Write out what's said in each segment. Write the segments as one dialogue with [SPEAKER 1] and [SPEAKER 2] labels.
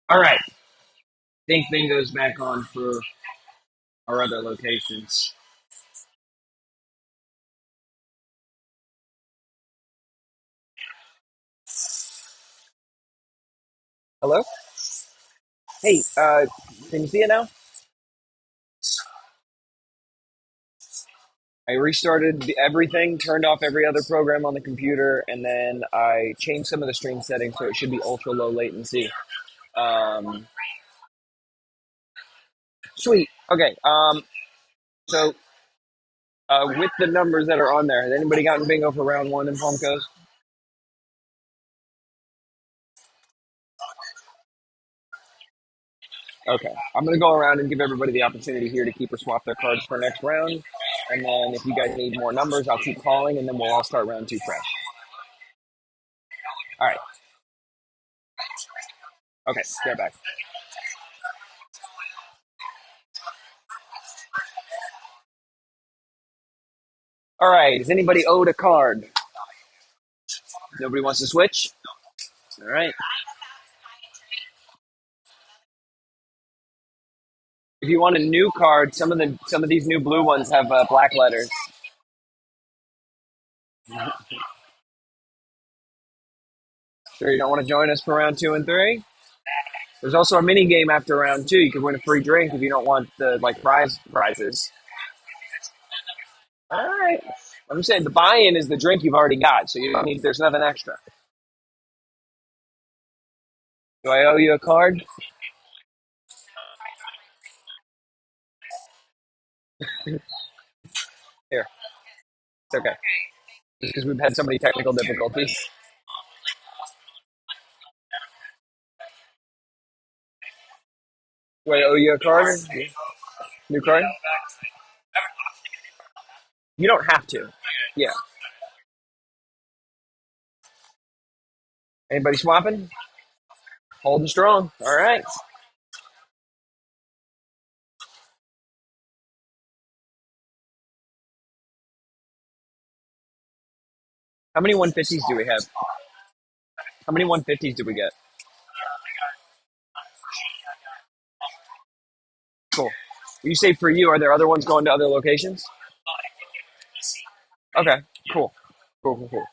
[SPEAKER 1] All right. I think bingo's back on for our other locations. Hello? Hey, can you see it now? I restarted everything, turned off every other program on the computer, and then I changed some of the stream settings so it should be ultra low latency. Um, Sweet. Okay. So with the numbers that are on there, has anybody gotten bingo for round one in Palm Coast? Okay. I'm going to go around and give everybody the opportunity here to keep or swap their cards for next round. And then if you guys need more numbers, I'll keep calling, and then we'll all start round two fresh. All right. Okay. Get back. All right. Is anybody owed a card? Nobody wants to switch? All right. If you want a new card, some of these new blue ones have black letters. Sure, you don't want to join us for round two and three? There's also a mini game after round two. You can win a free drink if you don't want the prizes. All right. I'm saying the buy-in is the drink you've already got, so you don't need. There's nothing extra. Do I owe you a card? Here, it's okay. Just because we've had so many technical difficulties. Do I owe you a card? New card? You don't have to. Yeah. Anybody swapping? Holding strong. All right. How many 150s do we have? How many 150s do we get? Cool. You say for you, are there other ones going to other locations? Okay. Cool. Cool. Cool. Cool.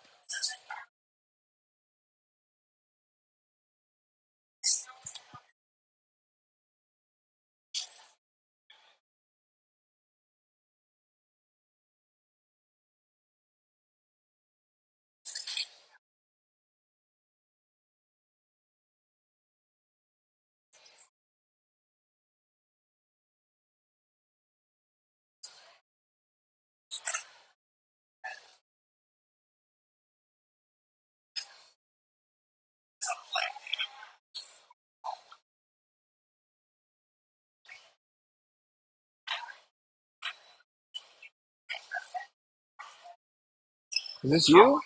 [SPEAKER 1] Is this you?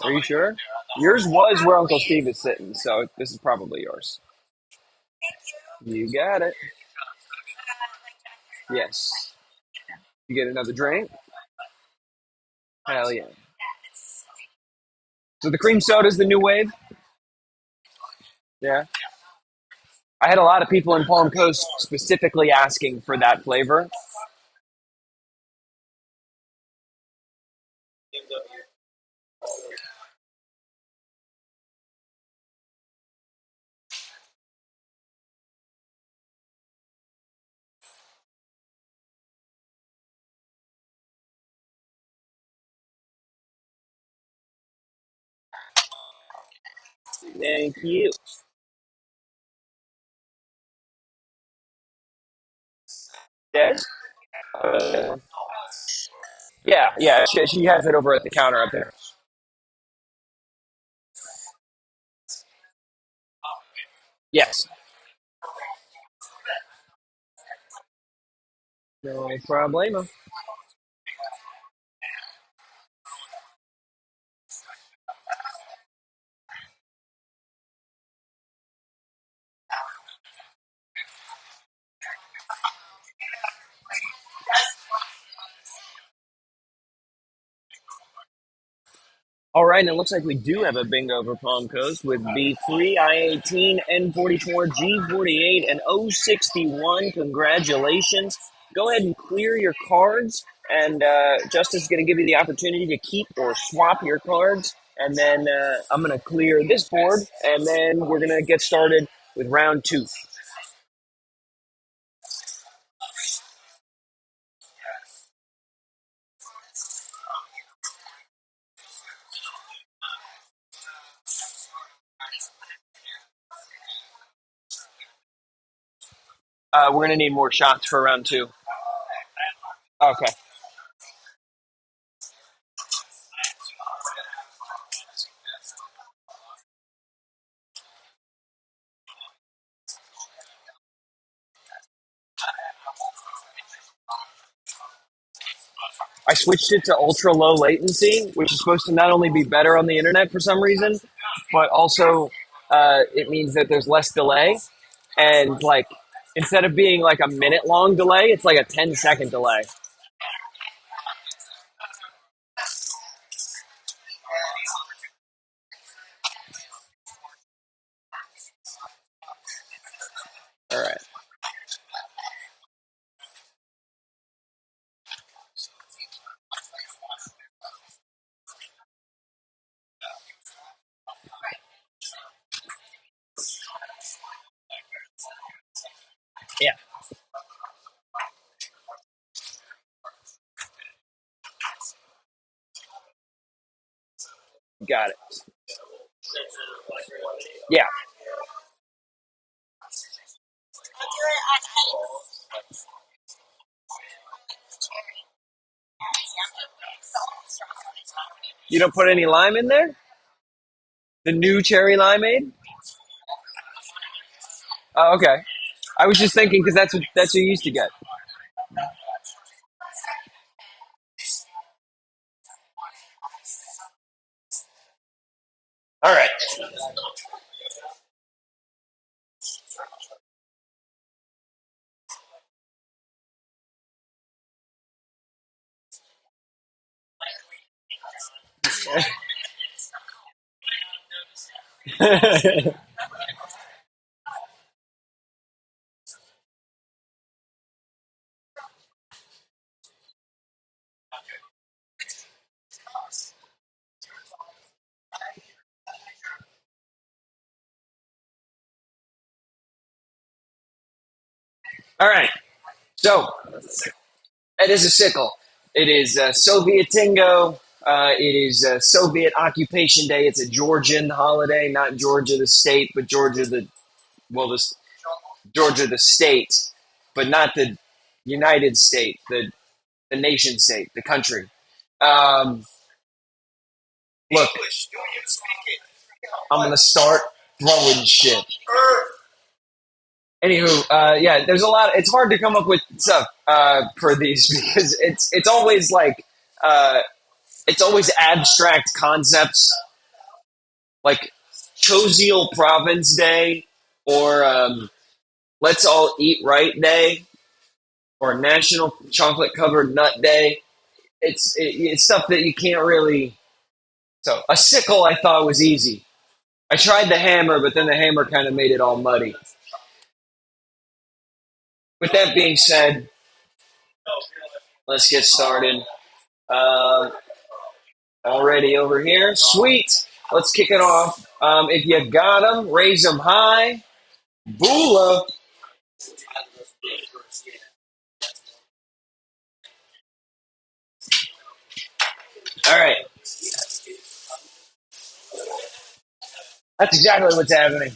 [SPEAKER 1] Are you sure? Yours was where Uncle Steve is sitting, so this is probably yours. You got it. Yes. You get another drink? Hell yeah. So the cream soda's the new wave? Yeah. I had a lot of people in Palm Coast specifically asking for that flavor. Thank you. Yes? Uh, yeah, yeah. She has it over at the counter up there. Yes. No problemo. All right, and it looks like we do have a bingo for Palm Coast with B3, I-18, N44, G48, and O61. Congratulations. Go ahead and clear your cards, and Justin's going to give you the opportunity to keep or swap your cards. And then I'm going to clear this board, and then we're going to get started with round two. We're going to need more shots for round two. Okay. I switched it to ultra low latency, which is supposed to not only be better on the internet for some reason, but also it means that there's less delay. And like instead of being like a minute long delay, it's like a 10-second delay. All right, yeah, got it. Yeah, you don't put any lime in there. The new cherry limeade. Oh, okay. I was just thinking because that's what you used to get. All right, all right. So it is a sickle. It is Soviet Tingo. It is Soviet Occupation Day. It's a Georgian holiday, not Georgia the state, but Georgia the well, the Georgia the state, but not the United State, the nation state, the country. Um, look, I'm gonna start throwing shit. Anywho, yeah, there's a lot. It's hard to come up with stuff for these because it's always like uh, it's always abstract concepts like Choziel Province Day or Let's All Eat Right Day or National Chocolate Covered Nut Day. It's stuff that you can't really. So a sickle I thought was easy. I tried the hammer, but then the hammer kind of made it all muddy. With that being said, let's get started. Uh, Already over here. Sweet. Let's kick it off. If you got them, raise them high. Bula. All right. That's exactly what's happening.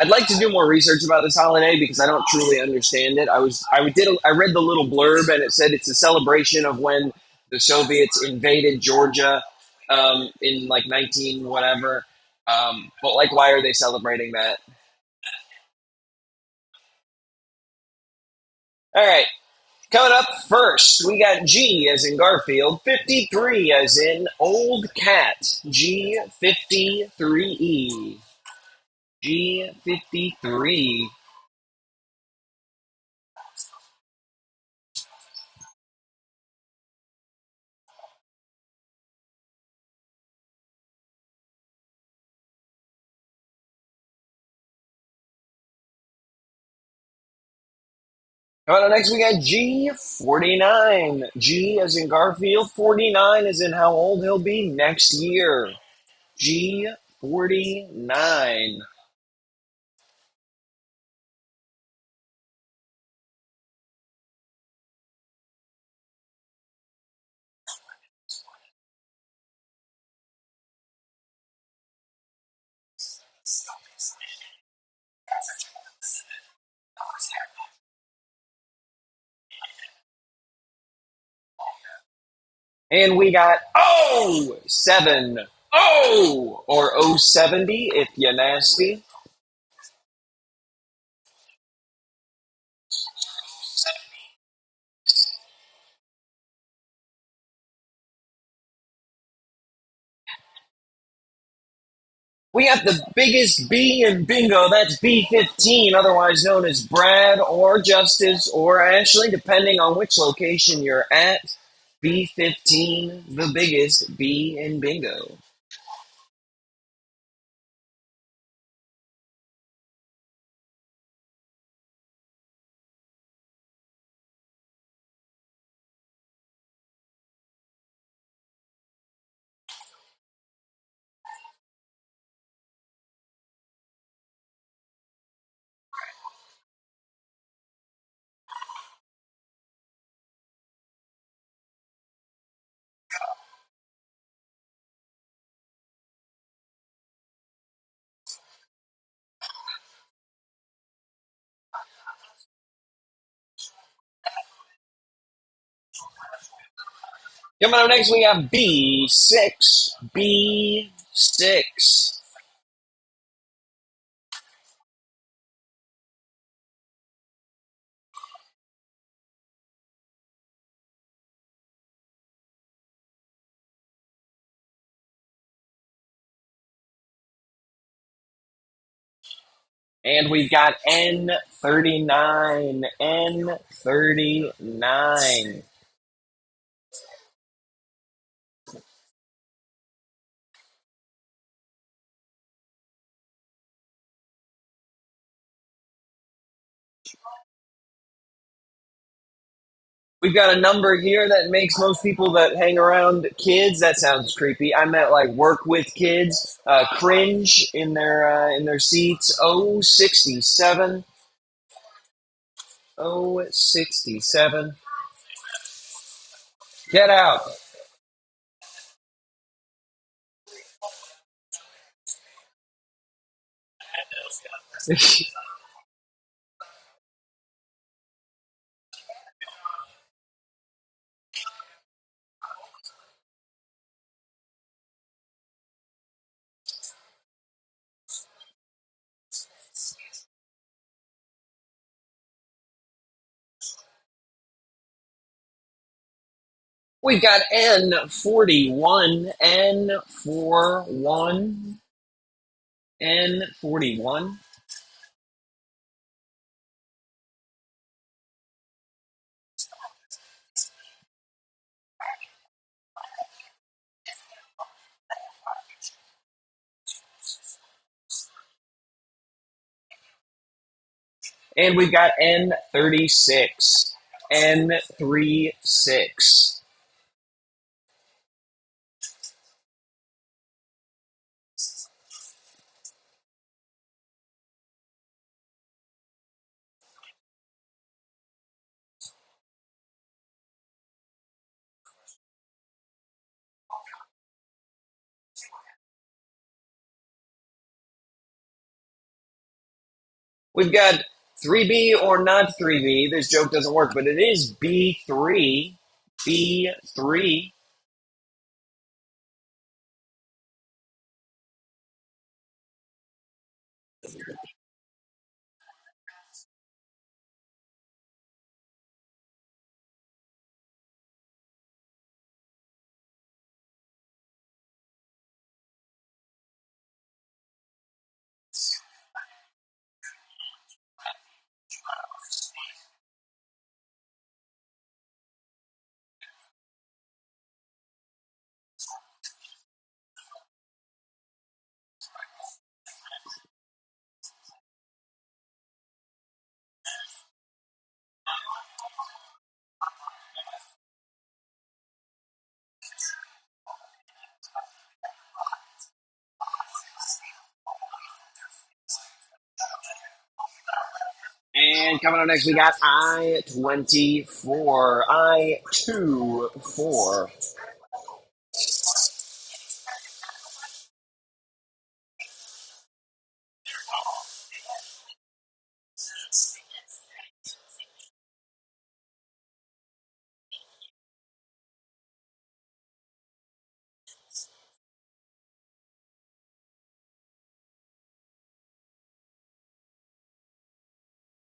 [SPEAKER 1] I'd like to do more research about this holiday because I don't truly understand it. I read the little blurb and it said it's a celebration of when the Soviets invaded Georgia in like 19 whatever. But like, why are they celebrating that? All right, coming up first, we got G as in Garfield, 53 as in Old Cat, G53E. G53. Coming up next, we got G49. G as in Garfield, 49 as in how old he'll be next year. G49. And we got 070 or 070 if you're nasty. We got the biggest B in bingo. That's B15, otherwise known as Brad or Justice or Ashley, depending on which location you're at. B15, the biggest B in bingo. Coming up next, we have B6. B6. And we've got N39. N39. We've got a number here that makes most people that hang around kids. That sounds creepy. I meant like work with kids, cringe in their seats. 067. 067. Get out. We've got N41. N41. N41. And we've got N36. N36. We've got 3B or not 3B. This joke doesn't work, but it is B3. B3. And coming up next, we got I-24. I-24.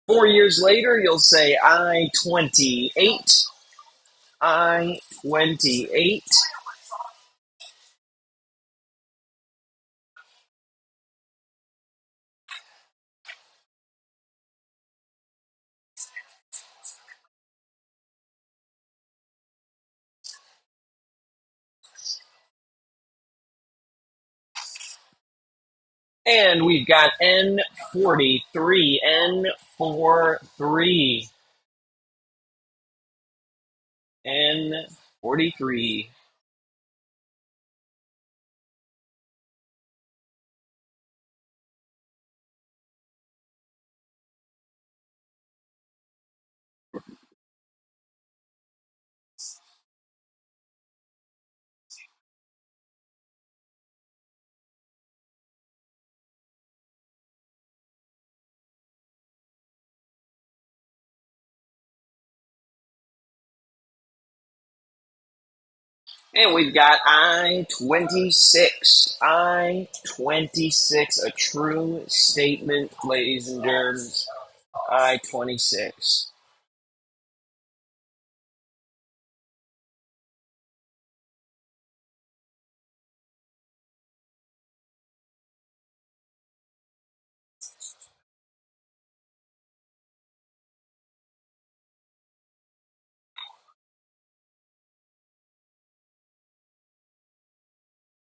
[SPEAKER 1] 4 years later, you'll say I-28. I-28. And we've got N43. N43. N43. And we've got I-26. I-26, a true statement, ladies and germs. I-26.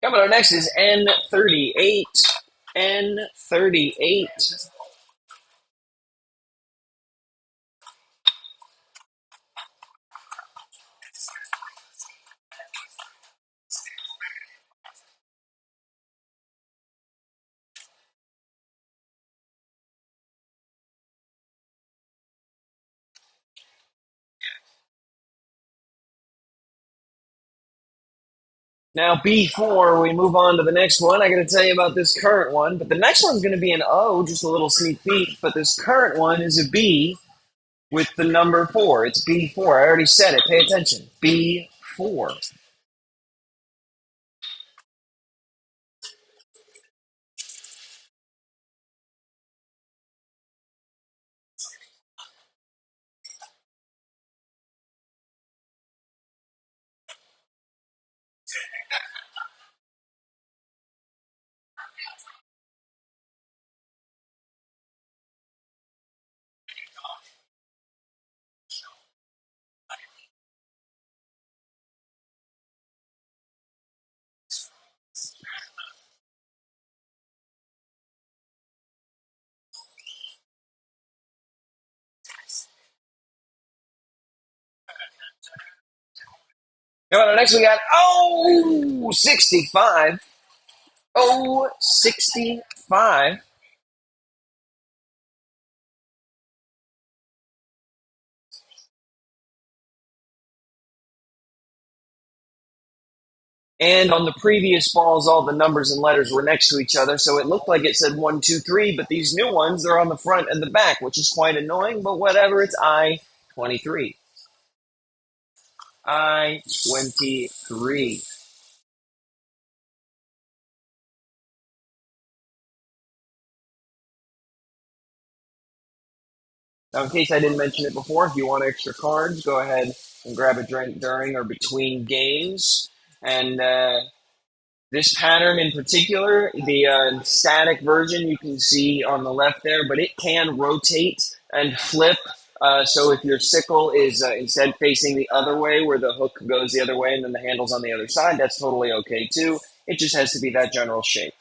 [SPEAKER 1] Coming up next is N38. N38. Now, before we move on to the next one, I got to tell you about this current one. But the next one's going to be an O, just a little sneak peek. But this current one is a B with the number 4. It's B4. I already said it. Pay attention. B4. Coming up next, we got O65. O65. And on the previous balls, all the numbers and letters were next to each other, so it looked like it said 1, 2, 3. But these new ones, they're on the front and the back, which is quite annoying. But whatever, it's I-23. I-23. Now, in case I didn't mention it before, if you want extra cards, go ahead and grab a drink during or between games. And this pattern in particular, the static version you can see on the left there, but it can rotate and flip. So if your sickle is instead facing the other way, where the hook goes the other way and then the handle's on the other side, that's totally okay too. It just has to be that general shape.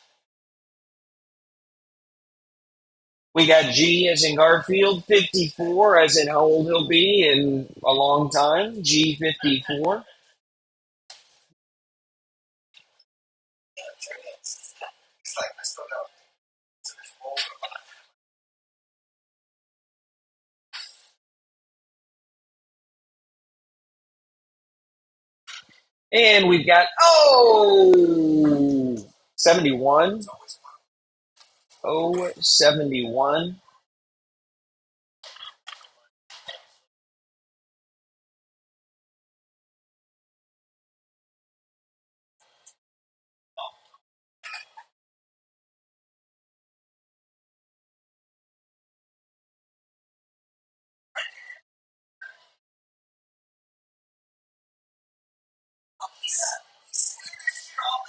[SPEAKER 1] We got G as in Garfield, 54 as in how old he'll be in a long time. G54. And we've got, 71. Oh, 71.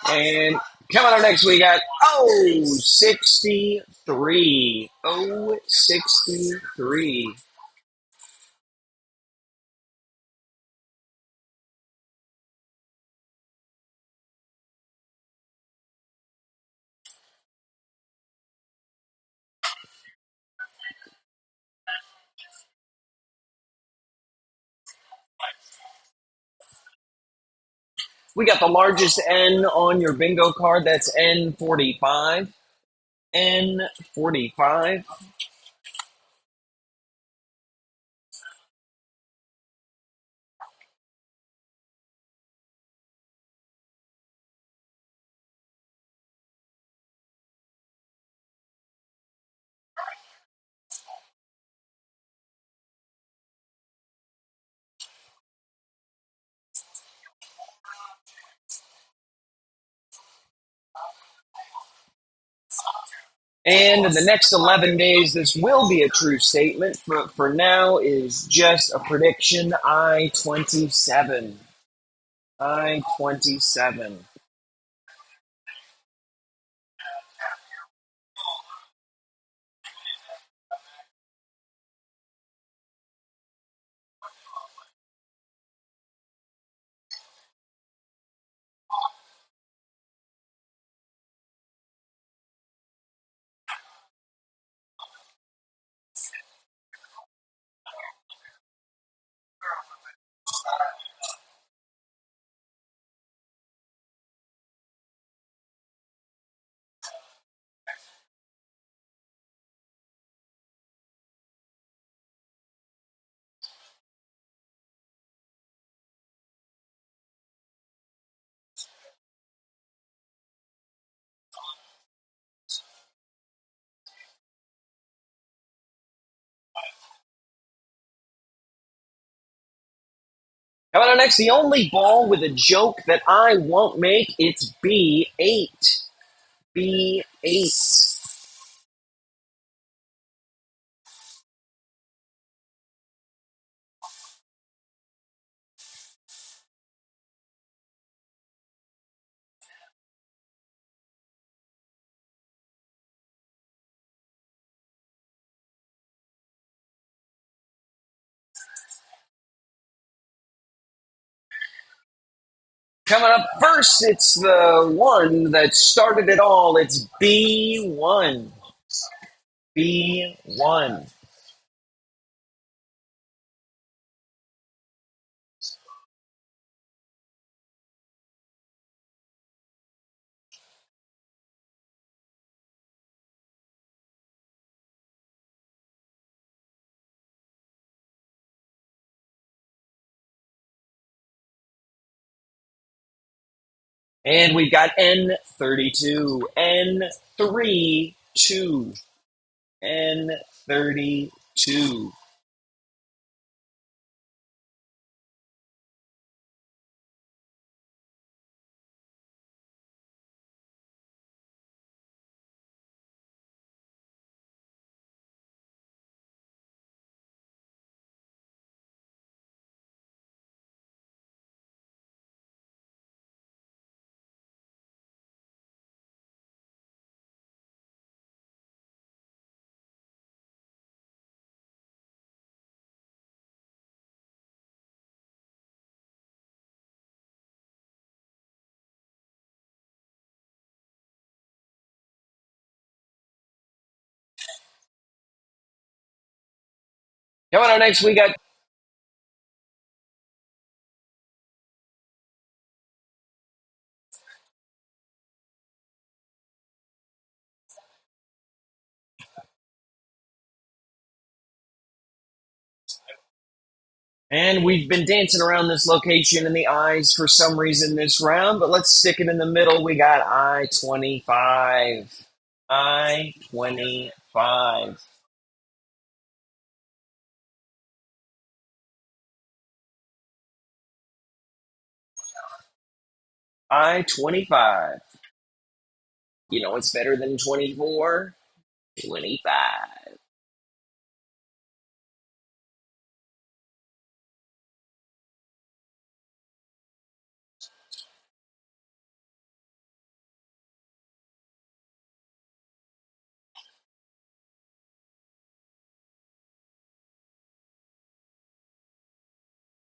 [SPEAKER 1] And coming up next, we got, 63. Oh, 63. We got the largest N on your bingo card. That's N45. N45. And in the next 11 days, this will be a true statement. For now, is just a prediction. I-27. I-27. Coming on next, the only ball with a joke that I won't make, it's B8. B8. Coming up first, it's the one that started it all. It's B1. B1. And we've got N32. N32. N32. Coming on next, we got, And we've been dancing around this location in the eyes for some reason this round, but let's stick it in the middle. We got I 25. I 25. I 25. You know it's better than 24? 25.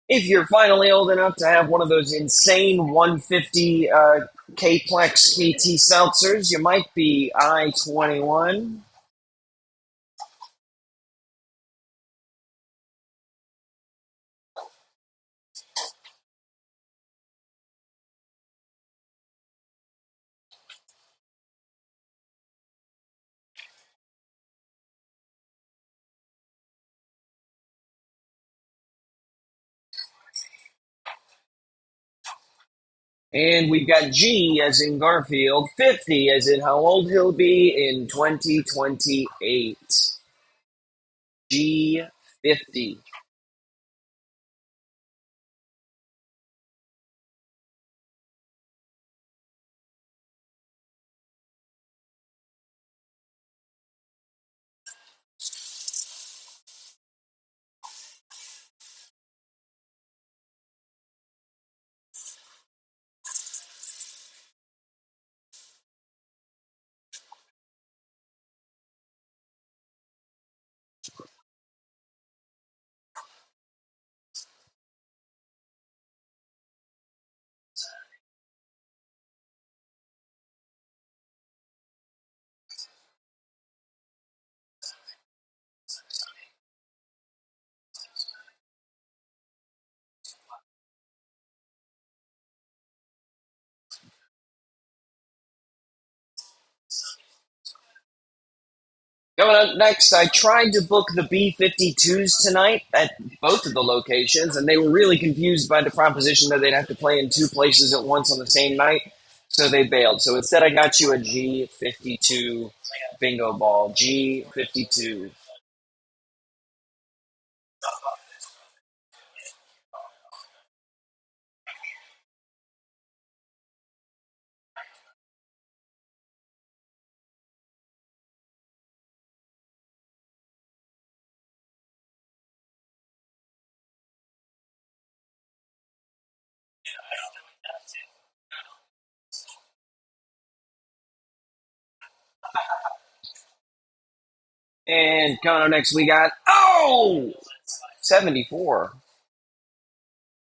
[SPEAKER 1] If you're finally old enough to have one of those insane 150 K-Plex KT seltzers, you might be I 21. And we've got G as in Garfield, 50 as in how old he'll be in 2028. G 50. Coming up next, I tried to book the B-52s tonight at both of the locations, and they were really confused by the proposition that they'd have to play in two places at once on the same night, so they bailed. So instead, I got you a G-52 bingo ball. G-52. And coming up next, we got, 74.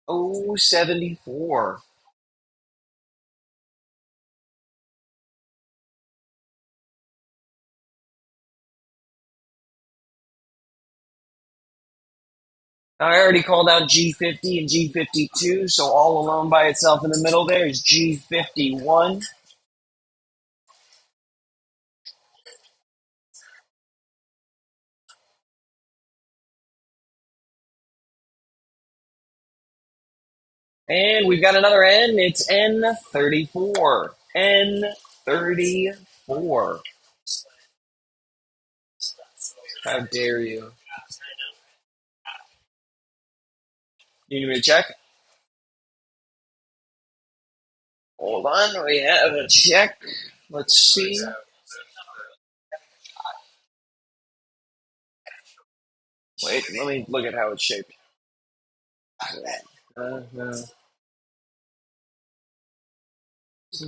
[SPEAKER 1] Oh, 74. I already called out G50 and G52, so all alone by itself in the middle there is G51. And we've got another N. It's N34. N34. How dare you? You need me to check? Hold on, we have a check. Let's see. Wait, let me look at how it's shaped. No. So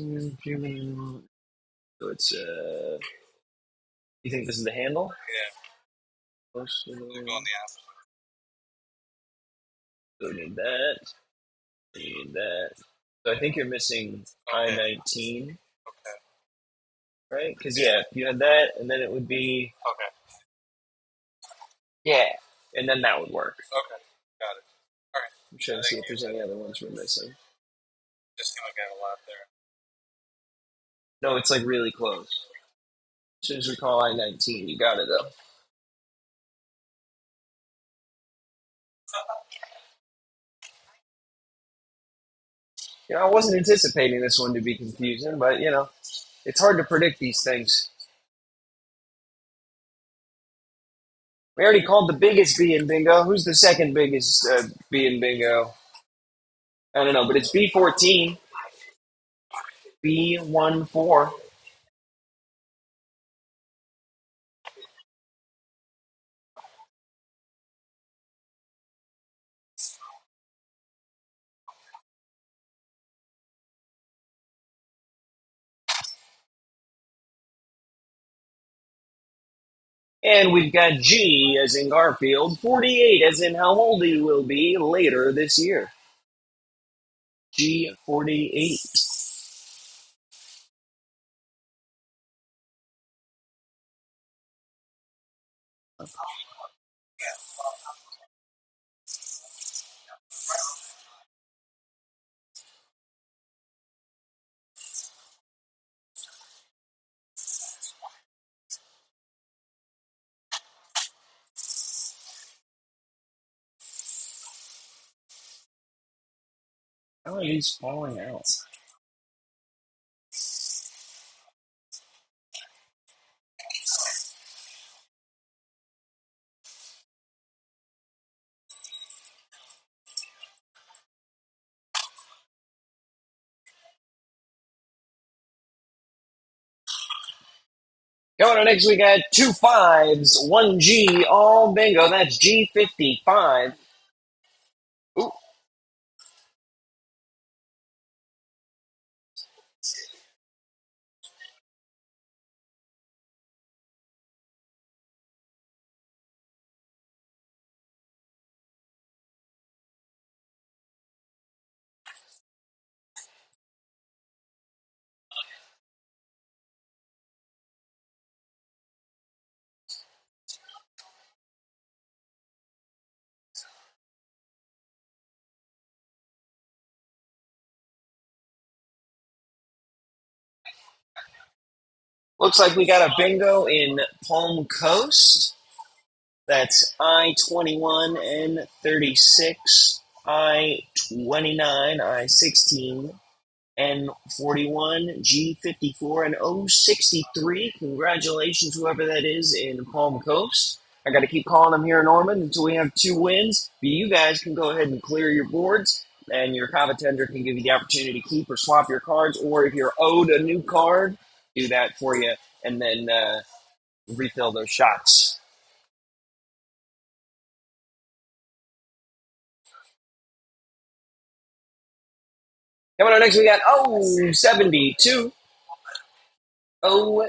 [SPEAKER 1] it's you think this is the handle? Yeah. So we need that. We need that. So I think you're missing I-19, right? Because yeah, if you had that, and then it would be yeah, and then that would work. I'm trying to see if there's any other ones we're missing. No, it's like really close. As soon as we call I-19, you got it though. I wasn't anticipating this one to be confusing, but it's hard to predict these things. We already called the biggest bee in bingo. Who's the second biggest bee in bingo? I don't know, but it's B14, B14. And we've got G as in Garfield, 48 as in how old he will be later this year. G48. How are these falling out? Coming up next, we got two fives, one G, all bingo. That's G55. Ooh, looks like we got a bingo in Palm Coast. That's I-21 N36, I-29, I-16, N41, G54, and O63. Congratulations, whoever that is in Palm Coast. I got to keep calling them here in Norman until we have two wins. But you guys can go ahead and clear your boards, and your Kava tender can give you the opportunity to keep or swap your cards. Or if you're owed a new card, do that for you, and then refill those shots. Coming up next, we got 72.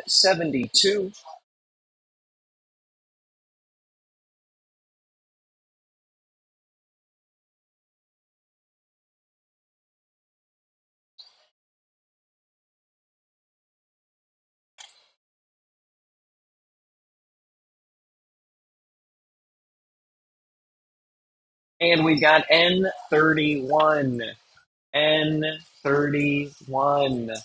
[SPEAKER 1] 72. And we got N31. N31.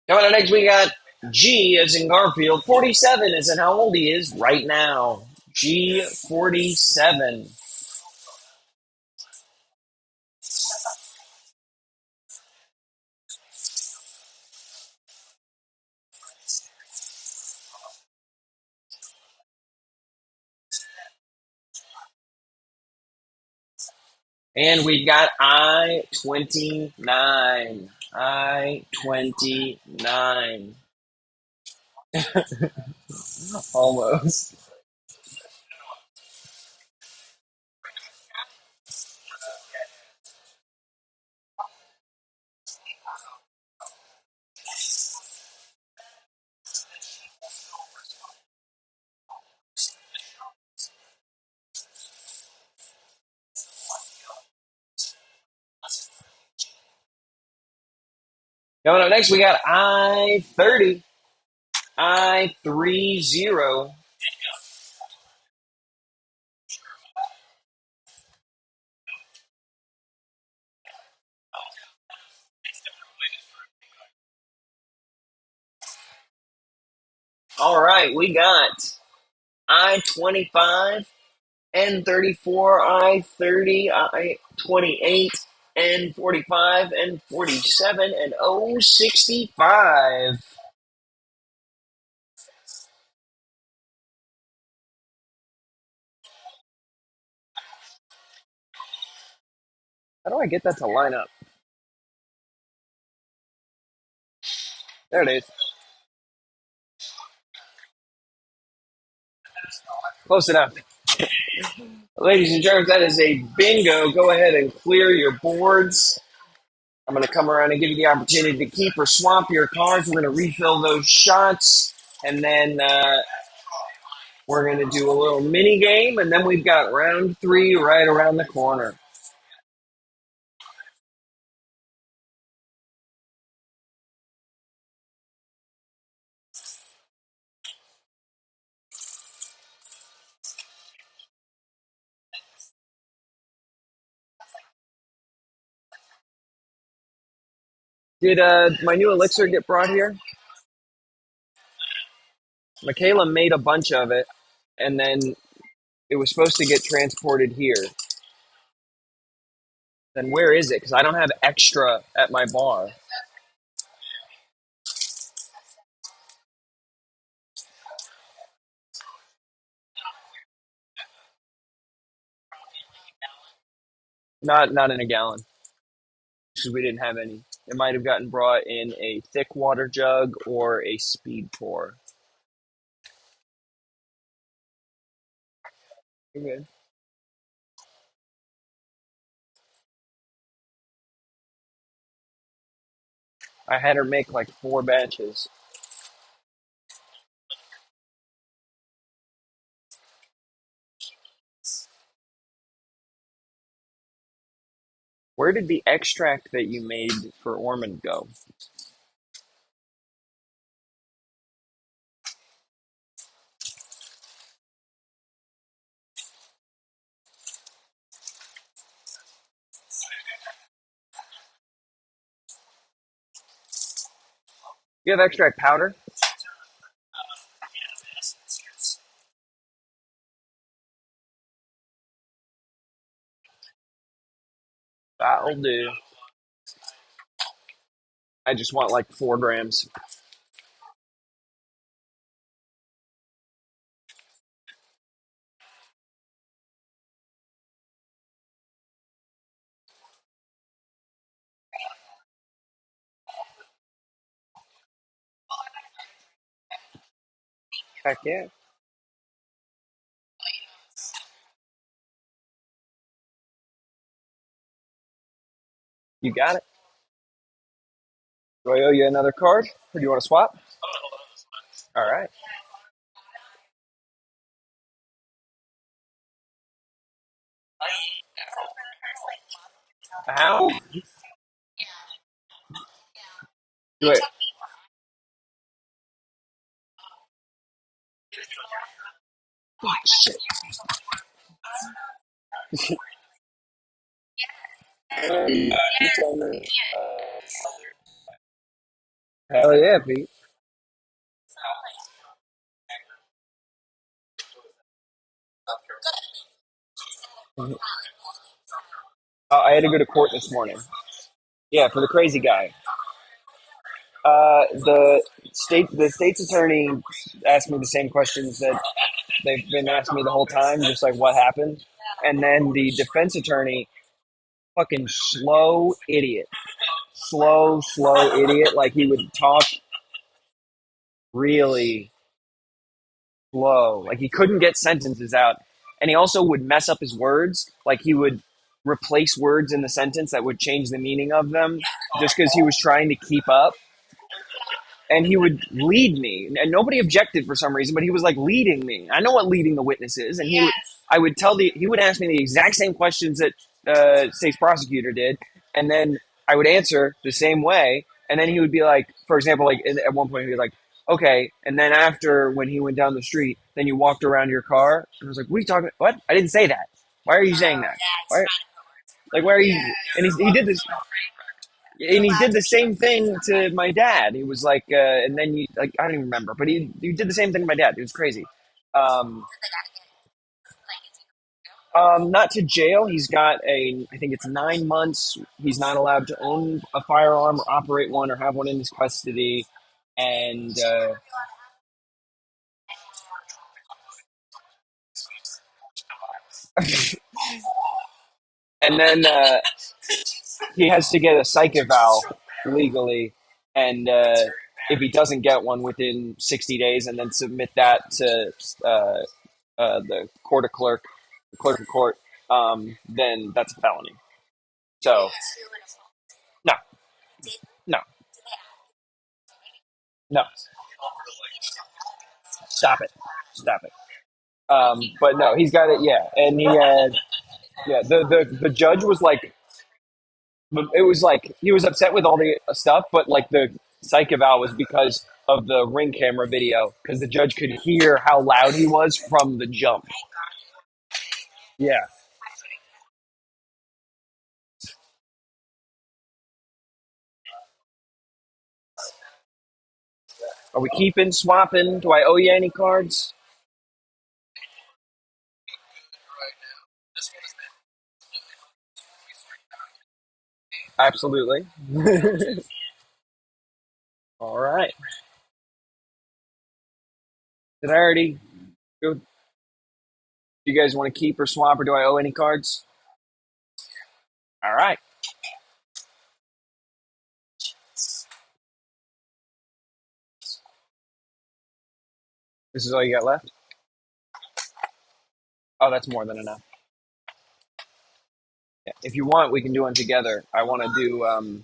[SPEAKER 1] Coming up next, we got G as in Garfield. 47 as in how old he is right now. G47. And we've got I-29. I-29. Almost. Coming up next, we got I-30. All right, we got I-25, N-34, I-30, I-28, N-45, N-47, and O-65. How do I get that to line up? There it is. Close enough. Ladies and gentlemen, that is a bingo. Go ahead and clear your boards. I'm going to come around and give you the opportunity to keep or swap your cards. We're going to refill those shots, and then we're going to do a little mini game, and then we've got round three right around the corner. Did my new elixir get brought here? Michaela made a bunch of it, and then it was supposed to get transported here. Then where is it? Because I don't have extra at my bar. Not in a gallon, because we didn't have any. It might have gotten brought in a thick water jug or a speed pour. Okay. I had her make like 4 batches. Where did the extract that you made for Ormond go? You have extract powder? That'll do. I just want like 4 grams. Heck yeah. You got it. Do I owe you another card? Or do you want to swap? All right. How? Do it. Shit. Hell yeah, Pete. I had to go to court this morning. Yeah, for the crazy guy. The state's attorney asked me the same questions that they've been asking me the whole time, just like what happened. And then the defense attorney, fucking slow idiot. Like he would talk really slow. Like he couldn't get sentences out. And he also would mess up his words. Like he would replace words in the sentence that would change the meaning of them just because he was trying to keep up. And he would lead me, and nobody objected for some reason, but he was like leading me. I know what leading the witness is, and he would ask me the exact same questions that state's prosecutor did, and then I would answer the same way, And then he would be like, for example, like at one point he'd be like, okay. And then after when he went down the street, then you walked around your car. And I was like, what are you talking about? What? I didn't say that. Why are you saying that? Why? Like, why are you? And he did this. And he did the same thing to my dad. He was like, and then you like I don't even remember, but he did the same thing to my dad. It was crazy. Um, not to jail. He's got I think it's 9 months. He's not allowed to own a firearm or operate one or have one in his custody. And and then he has to get a psych eval legally, and if he doesn't get one within 60 days, and then submit that to uh, the court of clerk, the clerk of court, then that's a felony. So no, no, no, stop it, stop it. But no, he's got it. Yeah, and he had yeah. The judge was like, it was like he was upset with all the stuff, but like the psych eval was because of the ring camera video because the judge could hear how loud he was from the jump. Yeah. Are we keeping, swapping? Do I owe you any cards? Absolutely. All right. Did I already go? Do you guys want to keep or swap, or do I owe any cards? All right. This is all you got left? Oh, that's more than enough. Yeah. If you want, we can do one together. I want to do.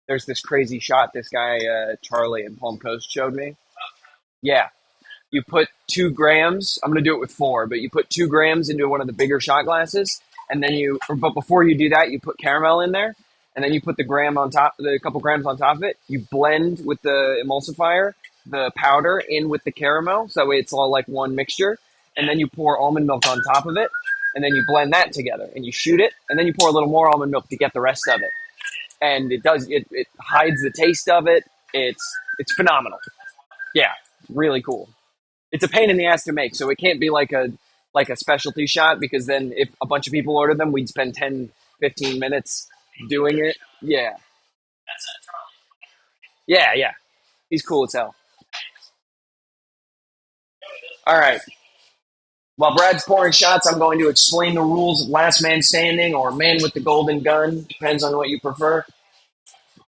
[SPEAKER 1] There's this crazy shot this guy Charlie in Palm Coast showed me. Yeah, you put 2 grams. I'm gonna do it with four, but you put 2 grams into one of the bigger shot glasses, and then but before you do that, you put caramel in there, and then you put the gram on top, the couple grams on top of it. You blend with the emulsifier the powder in with the caramel, so that way it's all like one mixture, and then you pour almond milk on top of it, and then you blend that together, and you shoot it, and then you pour a little more almond milk to get the rest of it, and it hides the taste of it. It's phenomenal. Yeah, really cool. It's a pain in the ass to make, so it can't be like a specialty shot because then if a bunch of people order them, we'd spend 10, 15 minutes doing it. Yeah. Yeah, yeah. He's cool as hell. All right. While Brad's pouring shots, I'm going to explain the rules of last man standing or man with the golden gun. Depends on what you prefer.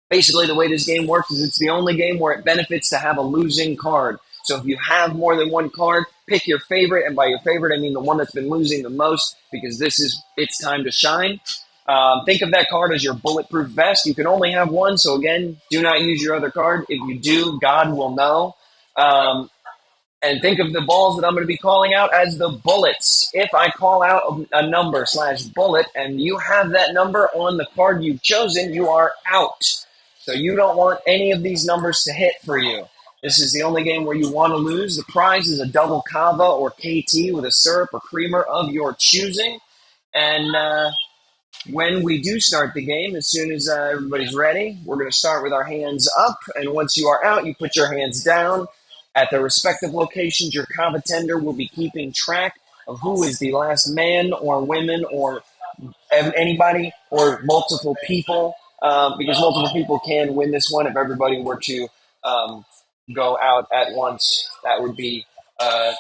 [SPEAKER 1] Basically, the way this game works is it's the only game where it benefits to have a losing card. So if you have more than one card, pick your favorite, and by your favorite, I mean the one that's been losing the most, because this is its time to shine. Think of that card as your bulletproof vest. You can only have one, so again, do not use your other card. If you do, God will know. Um, and think of the balls that I'm going to be calling out as the bullets. If I call out a number slash bullet and you have that number on the card you've chosen, you are out. So you don't want any of these numbers to hit for you. This is the only game where you want to lose. The prize is a double Kava or KT with a syrup or creamer of your choosing. And when we do start the game, as soon as everybody's ready, we're going to start with our hands up. And once you are out, you put your hands down. At the respective locations, your kava tender will be keeping track of who is the last man or women or anybody or multiple people, because multiple people can win this one if everybody were to um, go out at once. That would be uh,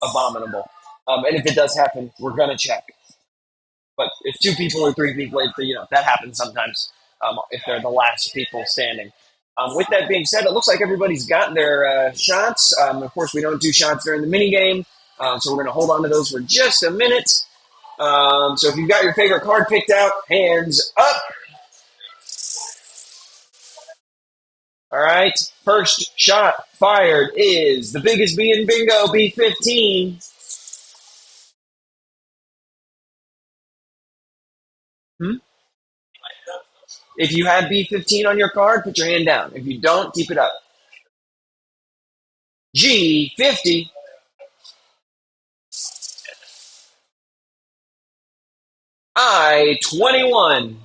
[SPEAKER 1] abominable. And if it does happen, we're going to check. But if 2 people or 3 people, that happens sometimes. If they're the last people standing. With that being said, it looks like everybody's got their shots. Of course, we don't do shots during the mini game, so we're going to hold on to those for just a minute. So if you've got your favorite card picked out, hands up. All right, first shot fired is the biggest B in bingo, B15. Hmm? If you have B15 on your card, put your hand down. If you don't, keep it up. G50. I21.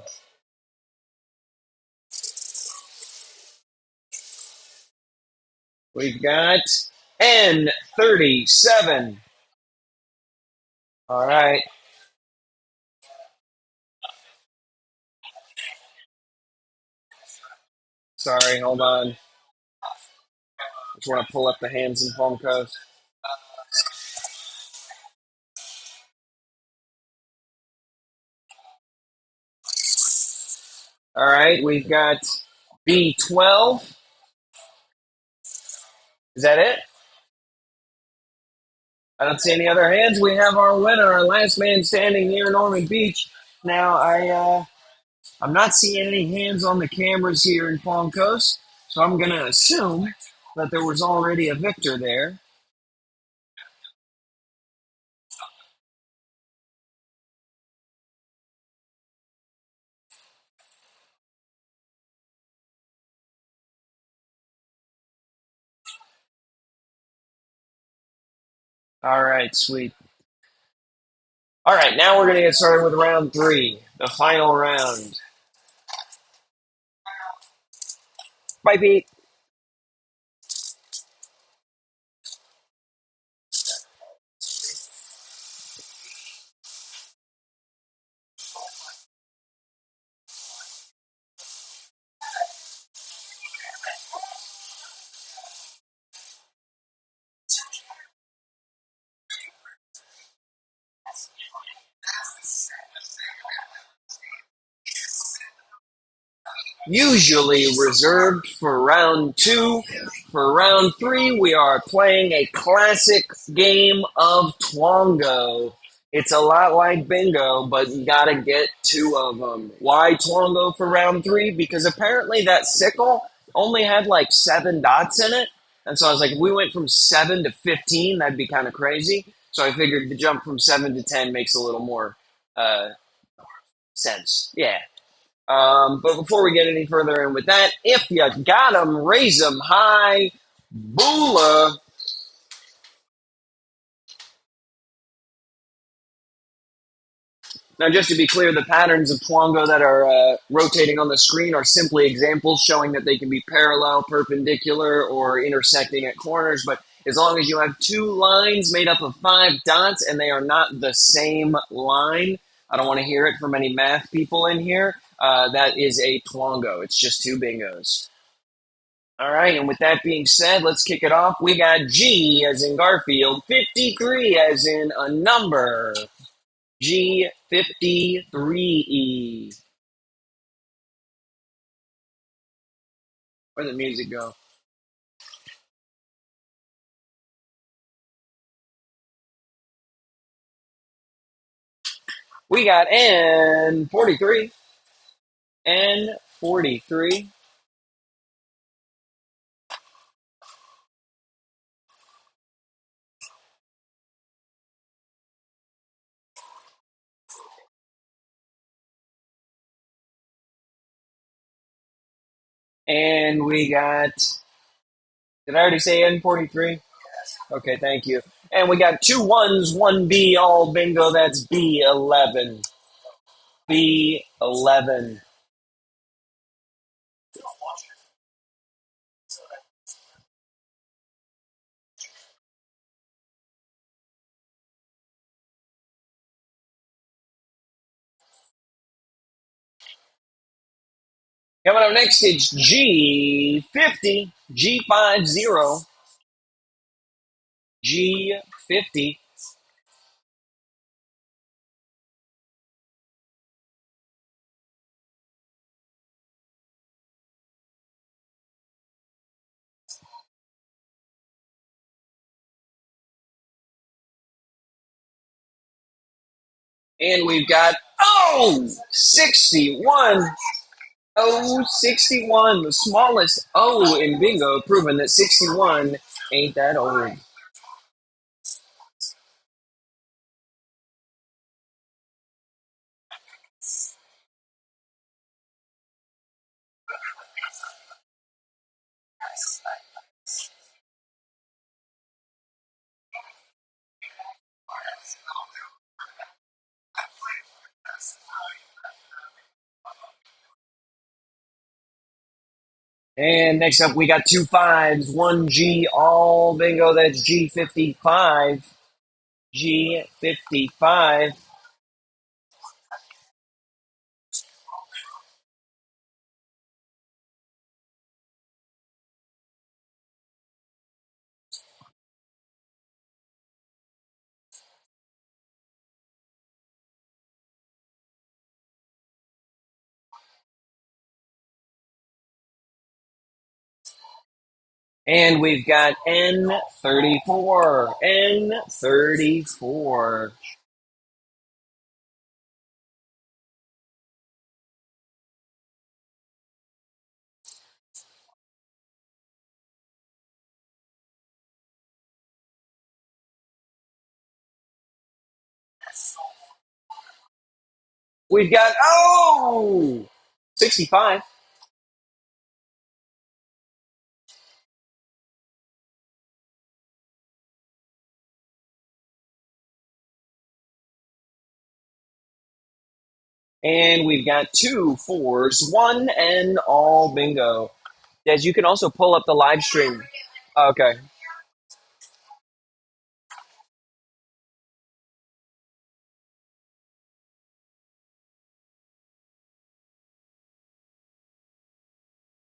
[SPEAKER 1] We've got N37. All right. Sorry, hold on. Just want to pull up the hands and phone codes. All right, we've got B12. Is that it? I don't see any other hands. We have our winner, our last man standing near Norman Beach. Now, I'm not seeing any hands on the cameras here in Palm Coast, so I'm going to assume that there was already a victor there. All right, sweet. All right, now we're going to get started with round three, the final round. Bye, Pete. Usually reserved for round two. For round three, we are playing a classic game of Twongo. It's a lot like bingo, but you gotta get two of them. Why Twongo for round three? Because apparently that sickle only had like 7 dots in it. And so I was like, if we went from 7 to 15, that'd be kind of crazy. So I figured the jump from 7 to 10 makes a little more uh, sense. Yeah. But before we get any further in with that, if you got 'em, raise 'em high. Boola. Now, just to be clear, the patterns of Twongo that are rotating on the screen are simply examples showing that they can be parallel, perpendicular, or intersecting at corners. But as long as you have two lines made up of 5 dots and they are not the same line, I don't want to hear it from any math people in here. That is a Twongo. It's just two bingos. All right, and with that being said, let's kick it off. We got G as in Garfield, 53 as in a number. G53E. Where'd the music go? We got N43. N43. And we got, did I already say N43? Okay, thank you. And we got two ones, one B, all bingo. That's B11. B11. Coming up next, it's G50. G50. G50. And we've got, 61. Oh, 61, the smallest O in bingo, proving that 61 ain't that old. And next up, we got two fives, one G, all bingo. That's G55. G55. And we've got N34. N34. We've got, 65. And we've got two fours, one and all bingo. Des, you can also pull up the live stream. Okay.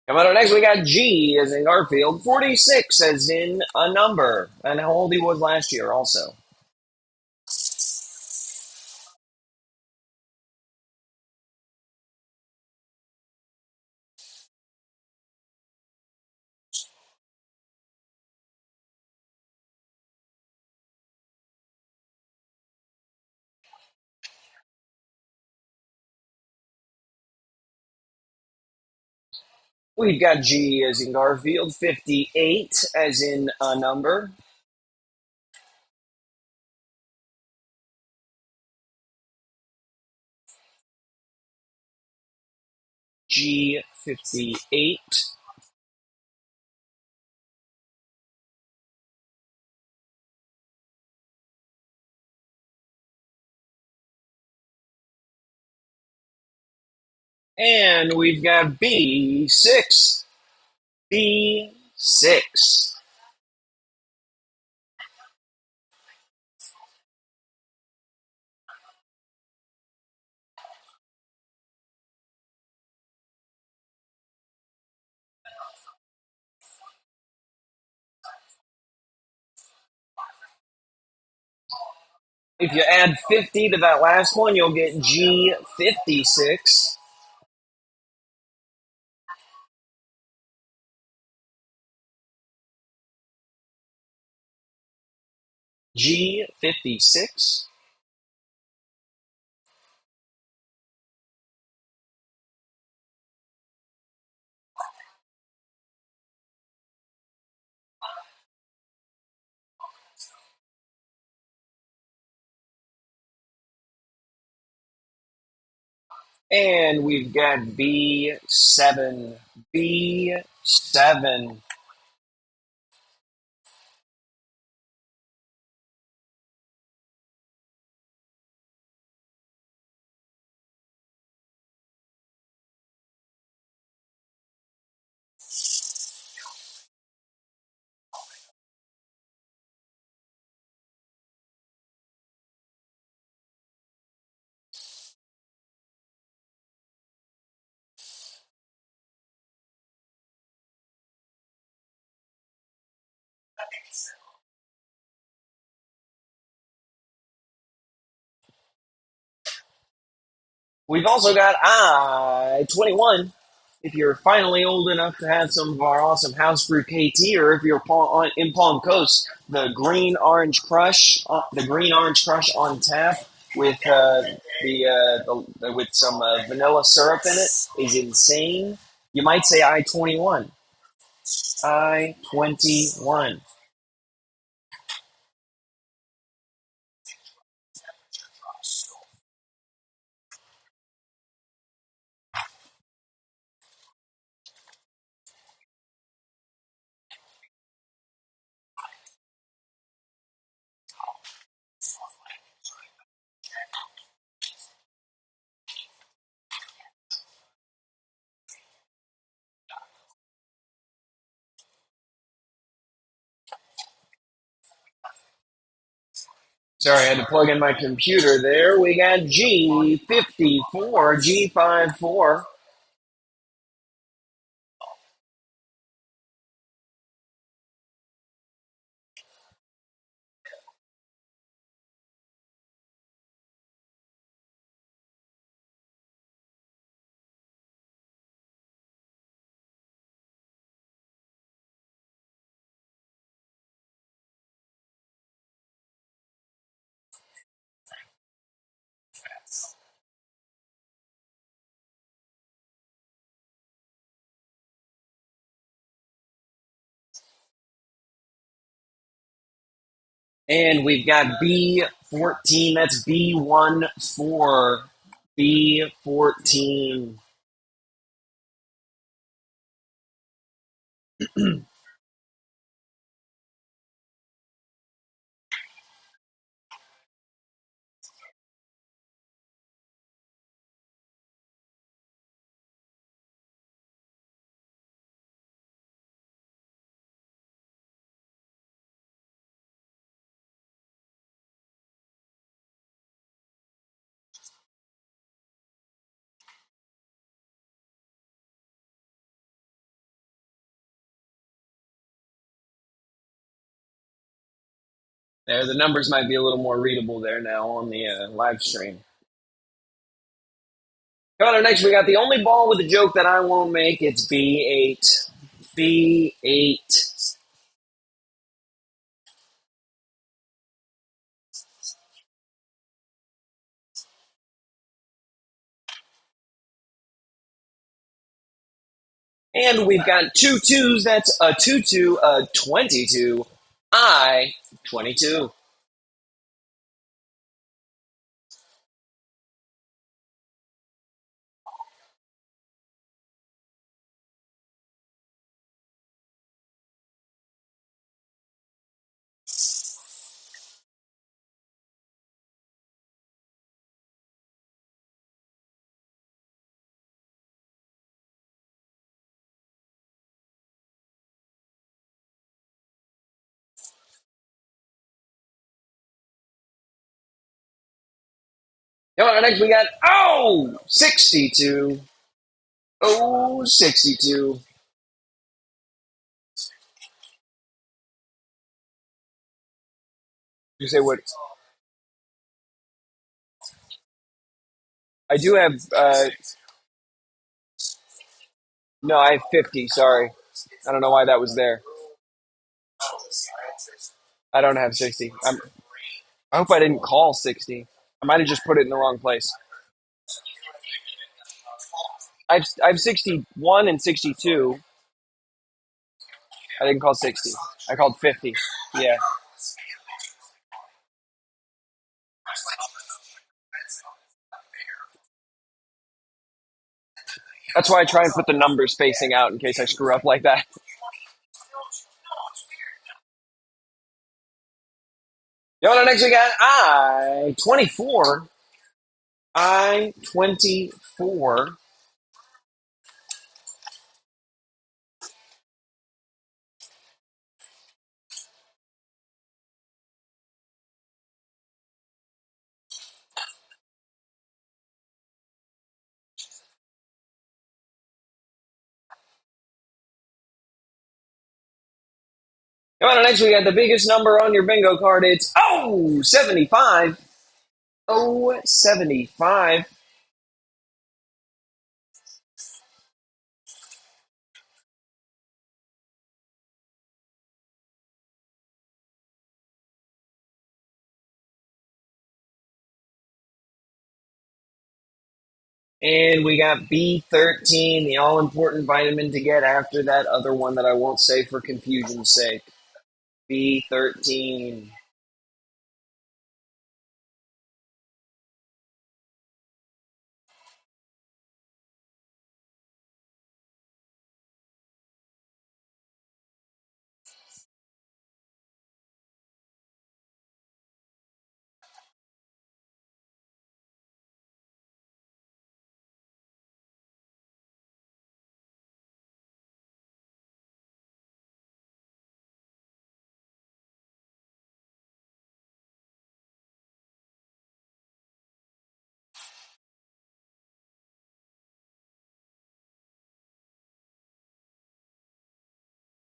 [SPEAKER 1] Coming up next, we got G as in Garfield, 46 as in a number, and how old he was last year also. We've got G as in Garfield, 58 as in a number. G58. And we've got B6. B6. If you add 50 to that last one, you'll get G56. G56. And we've got B7. B7. We've also got I-21. If you're finally old enough to have some of our awesome house brew KT, or if you're in Palm Coast, the green orange crush on tap with with some vanilla syrup in it is insane. You might say I-21. I-21. Sorry, I had to plug in my computer there. We got G54, G54. And we've got B14. That's B14. B14. There, the numbers might be a little more readable there now on the live stream. Coming up next, we got the only ball with a joke that I won't make. It's B8. B8. And we've got two twos. That's a 2 2, a 22. I 22. Coming up next, we got 62. Oh, 62. You say what? I do have, no, I have 50. Sorry. I don't know why that was there. I don't have 60. I hope I didn't call 60. I might have just put it in the wrong place. I have 61 and 62. I didn't call 60. I called 50. Yeah. That's why I try and put the numbers facing out in case I screw up like that. Yo, next we got I 24. I 24. Next we got the biggest number on your bingo card. It's 75. 75. And we got B13, the all important vitamin to get after that other one that I won't say for confusion's sake. B13.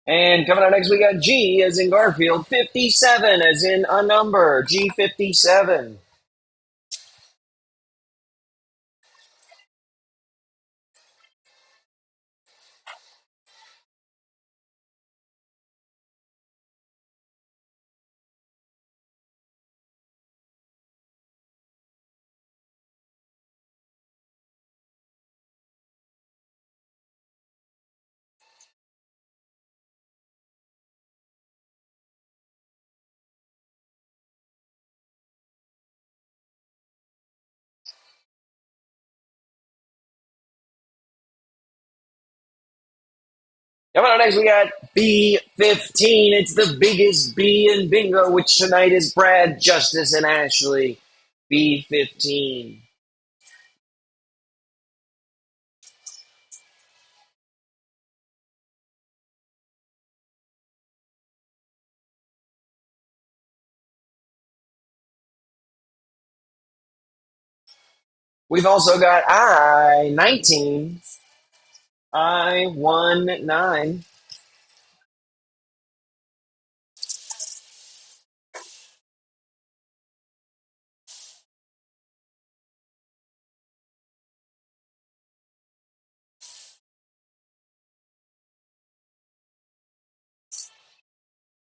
[SPEAKER 1] And coming out next, we got G as in Garfield, 57 as in a number, G57. Coming out next, we got B15. It's the biggest B in bingo, which tonight is Brad, Justice, and Ashley. B15. We've also got I19, I19.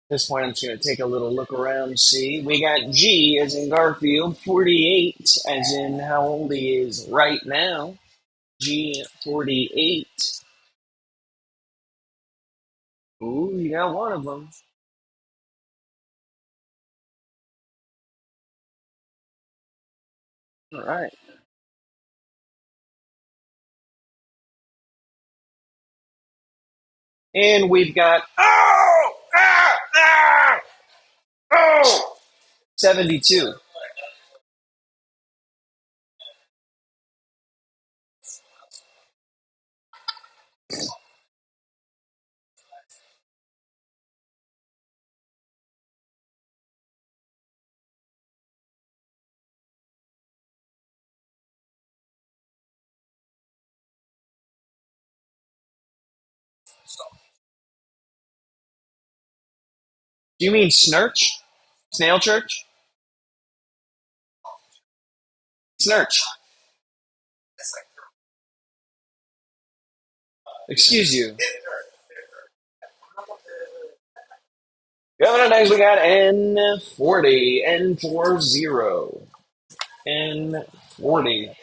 [SPEAKER 1] At this point, I'm just going to take a little look around and see. We got G as in Garfield, 48 as in how old he is right now. G48. Ooh, you got one of them. All right. And we've got, oh, 72. Do you mean Snurch? Snail Church? Snurch. Excuse you. Coming up next, we got N40. N40. N40.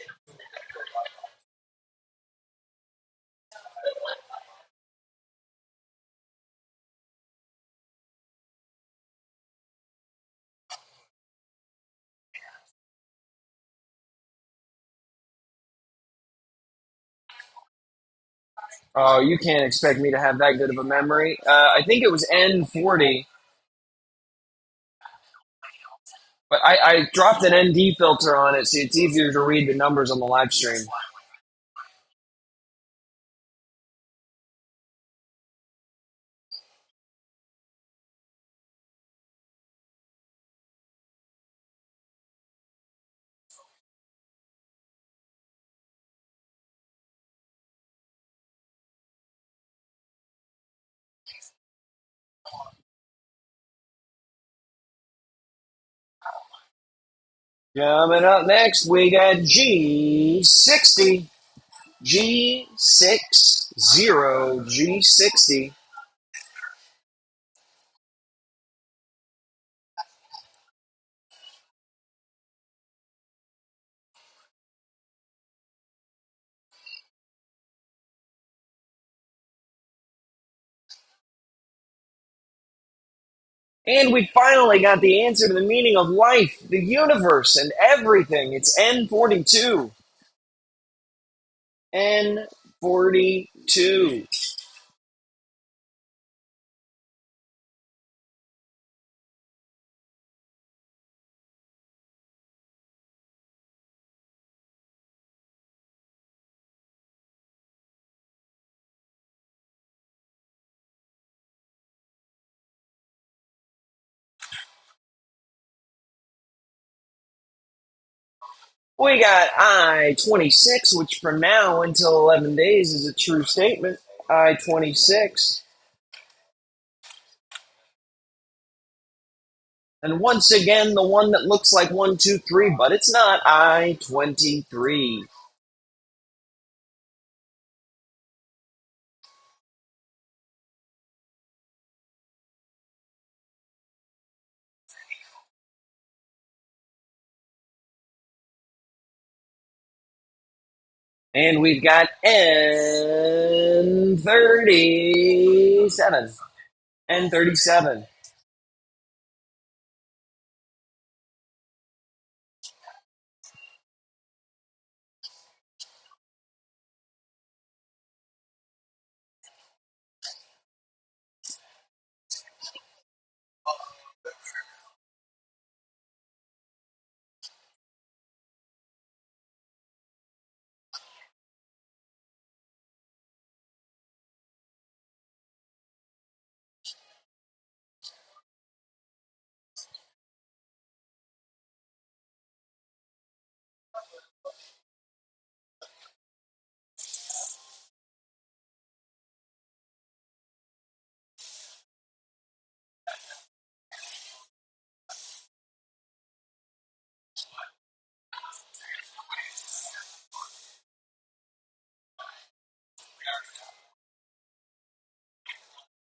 [SPEAKER 1] Oh, you can't expect me to have that good of a memory. I think it was N40, but I dropped an ND filter on it, so it's easier to read the numbers on the live stream. Coming up next, we got G60. G60. G60. And we finally got the answer to the meaning of life, the universe, and everything. It's N42. N42. We got I-26, which from now until 11 days is a true statement. I-26. And once again, the one that looks like 123, but it's not, I-23. And we've got N37. N37.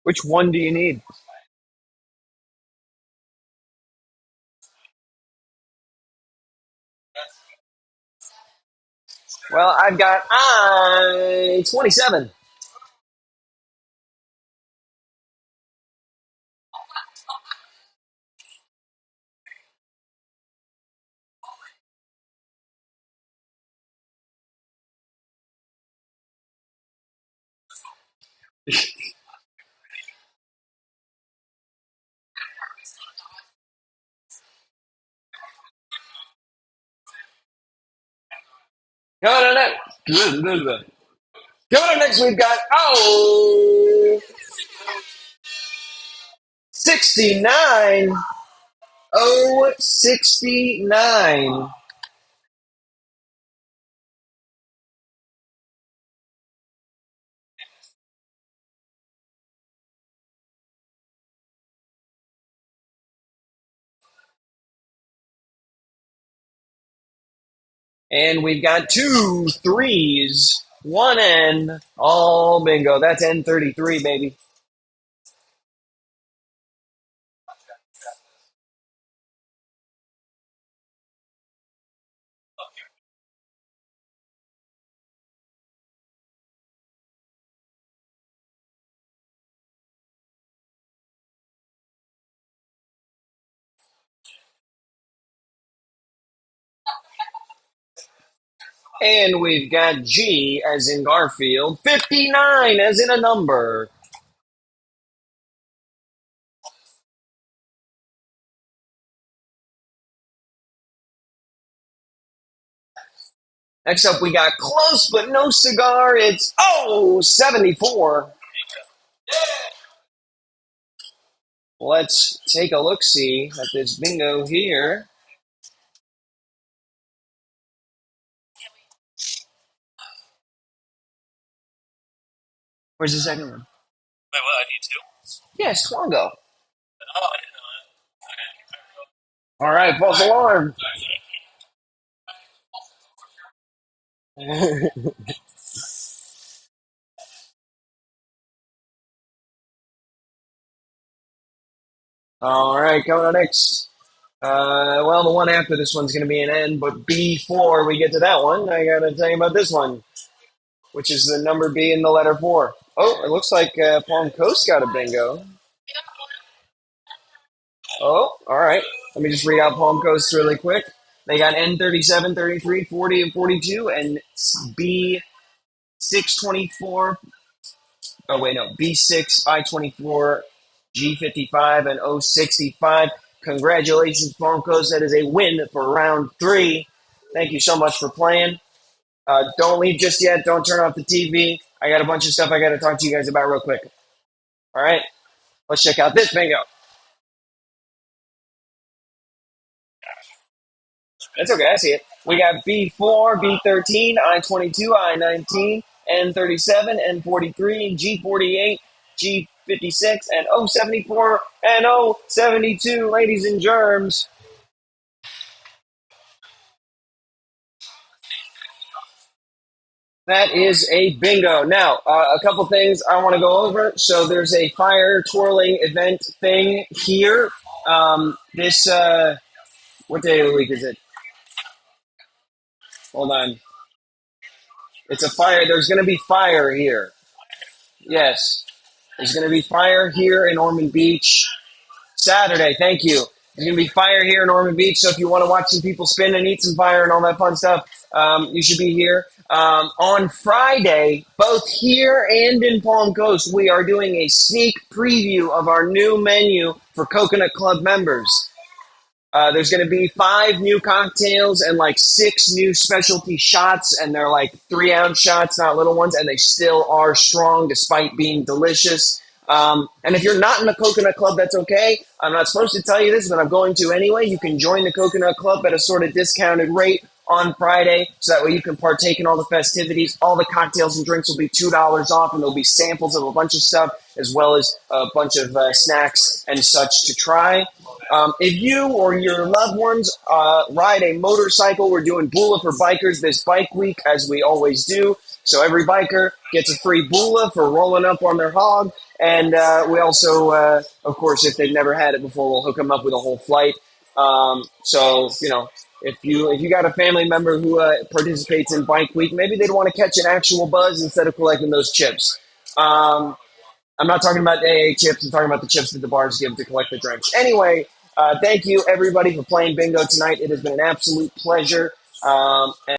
[SPEAKER 1] Which one do you need? Well, I've got I-27. Coming up next. Coming up next, we've got, 69. Oh, 69. And we've got two threes, one N, all bingo. That's N33, baby. And we've got G as in Garfield, 59 as in a number. Next up, we got close but no cigar. It's 74. Let's take a look see at this bingo here. Where's the second one? Wait, what? I need two? Yes, Twango. Oh, I didn't know that. All right, false alarm. All right, coming up next. Well, the one after this one's going to be an N, but before we get to that one, I got to tell you about this one, which is the number B in the letter 4. Oh, it looks like Palm Coast got a bingo. Oh, all right. Let me just read out Palm Coast really quick. They got N37, 33, 40, and 42, and B624. Oh, wait, no. B6, I24, G55, and O65. Congratulations, Palm Coast. That is a win for round 3. Thank you so much for playing. Don't leave just yet. Don't turn off the TV. I got a bunch of stuff I got to talk to you guys about real quick. All right? Let's check out this bingo. That's okay. I see it. We got B4, B13, I22, I19, N37, N43, G48, G56 and O74 and O72, ladies and germs. That is a bingo. Now, a couple things I want to go over. So there's a fire twirling event thing here. What day of the week is it? Hold on. It's a fire. There's going to be fire here. Yes. There's going to be fire here in Ormond Beach Saturday. Thank you. There's going to be fire here in Ormond Beach. So if you want to watch some people spin and eat some fire and all that fun stuff, you should be here. On Friday, both here and in Palm Coast, we are doing a sneak preview of our new menu for Coconut Club members. There's going to be 5 new cocktails and like 6 new specialty shots, and they're like 3-ounce shots, not little ones, and they still are strong despite being delicious. And if you're not in the Coconut Club, that's okay. I'm not supposed to tell you this, but I'm going to anyway. You can join the Coconut Club at a sort of discounted rate on Friday, so that way you can partake in all the festivities. All the cocktails and drinks will be $2 off, and there'll be samples of a bunch of stuff, as well as a bunch of snacks and such to try. If you or your loved ones ride a motorcycle, we're doing Bula for bikers this bike week, as we always do. So every biker gets a free Bula for rolling up on their hog. And we also, of course, if they've never had it before, we'll hook them up with a whole flight. So, you know, if you got a family member who participates in Bike Week, maybe they'd want to catch an actual buzz instead of collecting those chips. I'm not talking about AA chips. I'm talking about the chips that the bars give to collect the drinks. Anyway, thank you, everybody, for playing bingo tonight. It has been an absolute pleasure.